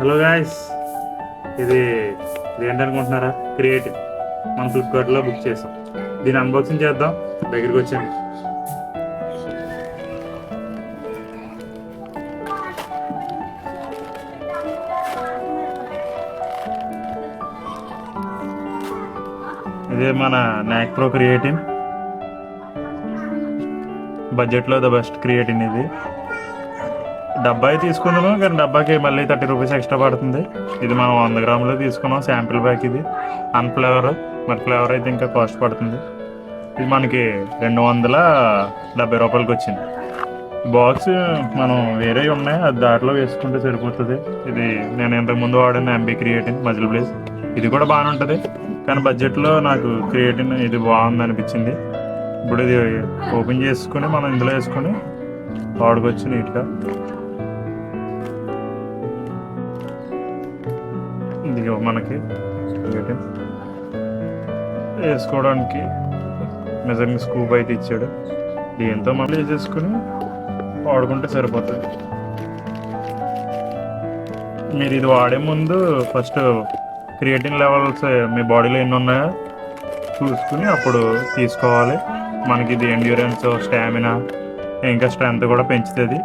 Hello guys, ఇది ఇది ఏంటనుకుంటున్నారా? Creative మన ఫ్లిప్కార్ట్లో బుక్ చేసాం. దీని అన్బాక్సింగ్ చేద్దాం. దగ్గరికి వచ్చాను. ఇదే మన నాక్ ప్రో క్రియేటిన్. బడ్జెట్లో ద బెస్ట్ క్రియేటిన్ ఇది. డబ్బా తీసుకుందాము, కానీ డబ్బాకి మళ్ళీ 30 రూపీస్ ఎక్స్ట్రా పడుతుంది. ఇది మనం 100 గ్రాములు తీసుకున్నాం. శాంపిల్ ప్యాక్ ఇది. అన్ఫ్లేవర్, మరి ఫ్లేవర్ అయితే ఇంకా కాస్ట్ పడుతుంది. ఇది మనకి 270 రూపాయలకి వచ్చింది. బాక్స్ మనం వేరే ఉన్నాయి, అది దాంట్లో వేసుకుంటే సరిపోతుంది. ఇది నేను ఇంతకుముందు వాడిన ఎంబీ క్రియేటిన్ మజిల్ బ్లేజ్. ఇది కూడా బాగానే ఉంటుంది, కానీ బడ్జెట్లో నాకు క్రియేటిన్ ఇది బాగుంది అనిపించింది. ఇప్పుడు ఇది ఓపెన్ చేసుకుని మనం ఇందులో వేసుకొని వాడుకోవచ్చు నీట్గా. ఇది మనకి క్రియేటిన్ వేసుకోవడానికి మెజరింగ్ స్కూప్ అయితే ఇచ్చాడు. దీంతో మళ్ళీ వేసేసుకుని వాడుకుంటే సరిపోతుంది. మీరు ఇది వాడే ముందు ఫస్ట్ క్రియేటిన్ లెవెల్స్ మీ బాడీలో ఎన్ని ఉన్నాయో చూసుకుని అప్పుడు తీసుకోవాలి. మనకి ఇది ఎండ్యూరెన్స్, స్టామినా, ఇంకా స్ట్రెంత్ కూడా పెంచుతుంది.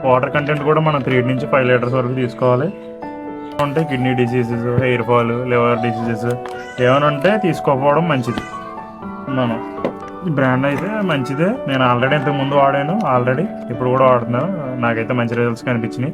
వాటర్ కంటెంట్ కూడా మనం 3 నుంచి 5 లీటర్స్ వరకు తీసుకోవాలి. ఉంటే kidney diseases, hair fall, liver diseases ఏమైనా ఉంటే తీసుకోకపోవడం మంచిది. మనం ఈ బ్రాండ్ అయితే మంచిదే. నేను ఆల్రెడీ ఇంతకు ముందు వాడాను, ఇప్పుడు కూడా వాడుతున్నాను. నాకైతే మంచి రిజల్ట్స్ కనిపించినాయి.